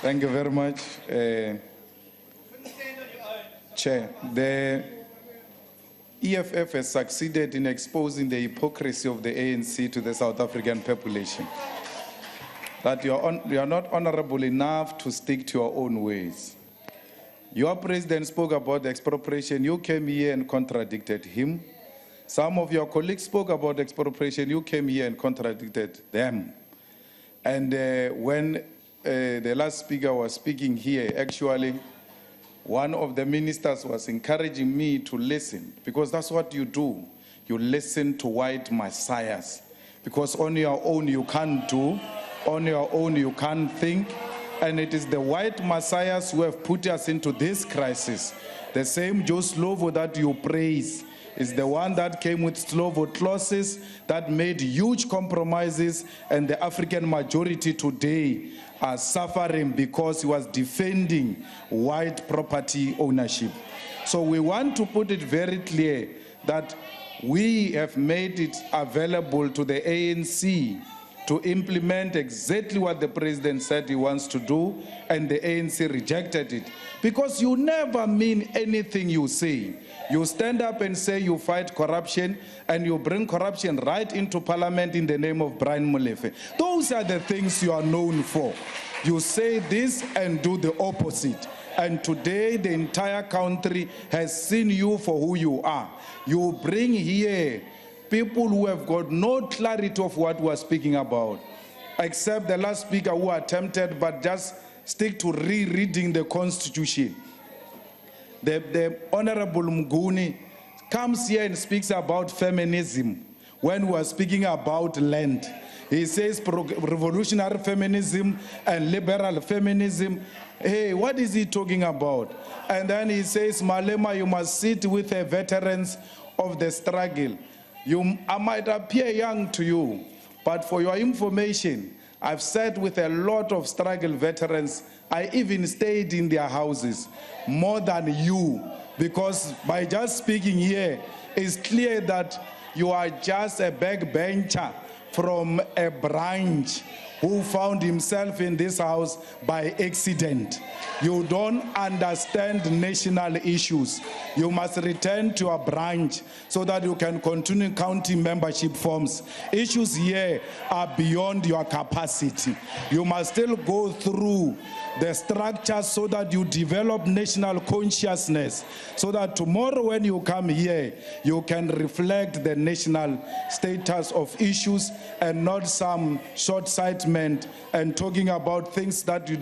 Thank you very much, Chair. The EFF has succeeded in exposing the hypocrisy of the ANC to the South African population. That you are not honorable enough to stick to your own ways. Your president spoke about the expropriation. You came here and contradicted him. Some of your colleagues spoke about expropriation. You came here and contradicted them. And when the last speaker was speaking here, actually, one of the ministers was encouraging me to listen, because that's what you do. You listen to white messiahs, because on your own you can't do, on your own you can't think, and it is the white messiahs who have put us into this crisis. The same Joe Slovo that you praise is the one that came with Slovo clauses that made huge compromises, and the African majority today are suffering because he was defending white property ownership. So we want to put it very clear that we have made it available to the ANC to implement exactly what the president said he wants to do, and the ANC rejected it. Because you never mean anything you say. You stand up and say you fight corruption, and you bring corruption right into parliament in the name of Brian Molefe. Those are the things you are known for. You say this and do the opposite. And today the entire country has seen you for who you are. You bring here people who have got no clarity of what we are speaking about, except the last speaker who attempted but just stick to rereading the Constitution. The Honorable Mguni comes here and speaks about feminism when we are speaking about land. He says revolutionary feminism and liberal feminism. Hey, what is he talking about? And then he says, Malema, you must sit with the veterans of the struggle. I might appear young to you, but for your information, I've sat with a lot of struggle veterans. I even stayed in their houses more than you, because by just speaking here, it's clear that you are just a backbencher from a branch who found himself in this house by accident. You don't understand national issues. You must return to a branch so that you can continue counting membership forms. Issues here are beyond your capacity. You must still go through the structures so that you develop national consciousness, so that tomorrow when you come here, you can reflect the national status of issues and not some short-sightment and talking about things that you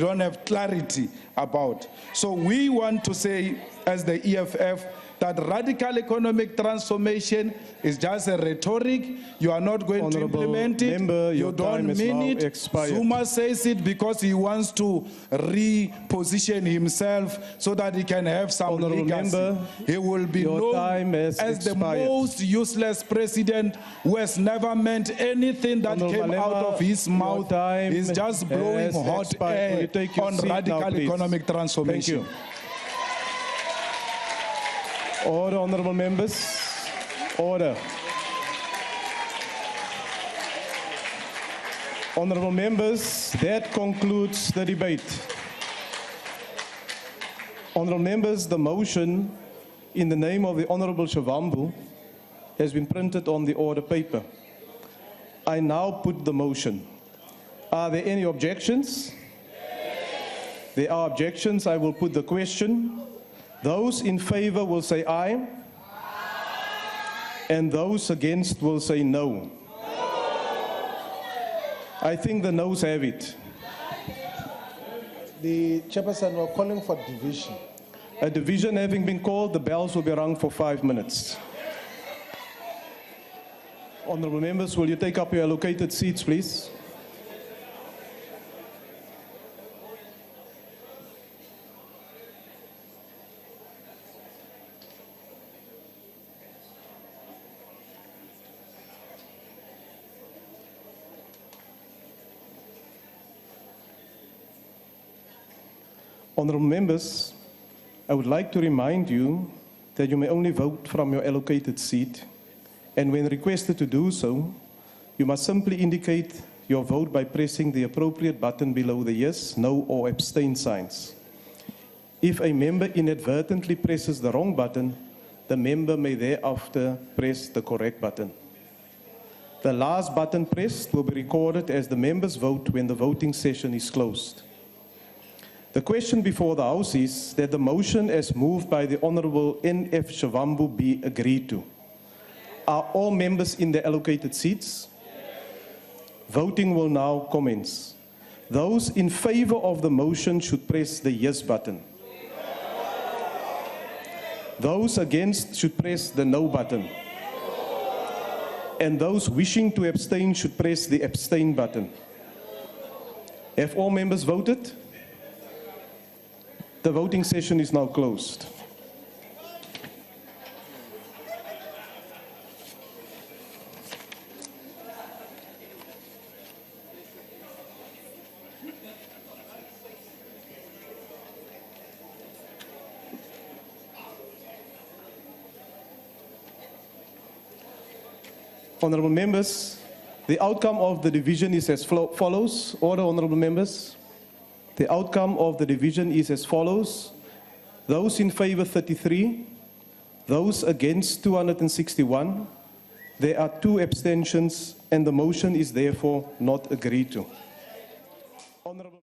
don't have clarity about. So we want to say, as the EFF, that radical economic transformation is just a rhetoric. You are not going to implement it. You don't mean it. Zuma says it because he wants to reposition himself so that he can have some legacy. He will be known as the most useless president who has never meant anything that came out of his mouth. He's just blowing hot air on radical economic transformation. Thank you. Order, honorable members. Order. Honorable members, that concludes the debate. Honorable members, the motion in the name of the Honorable Shavambu has been printed on the order paper. I now put the motion. Are there any objections? There are objections. I will put the question. Those in favor will say aye. Aye. And those against will say no. No. I think the noes have it. The chairperson was calling for division. A division having been called, the bells will be rung for 5 minutes. Honorable members, will you take up your allocated seats, please? Honorable members, I would like to remind you that you may only vote from your allocated seat, and when requested to do so, you must simply indicate your vote by pressing the appropriate button below the yes, no, or abstain signs. If a member inadvertently presses the wrong button, the member may thereafter press the correct button. The last button pressed will be recorded as the member's vote when the voting session is closed. The question before the House is that the motion as moved by the Honourable N.F. Shavambu be agreed to. Are all members in their allocated seats? Voting will now commence. Those in favour of the motion should press the yes button. Those against should press the no button. And those wishing to abstain should press the abstain button. Have all members voted? The voting session is now closed. Honourable members, the outcome of the division is as follows. Order, honourable members. The outcome of the division is as follows. Those in favour 33, those against 261. There are 2 abstentions and the motion is therefore not agreed to. Honourable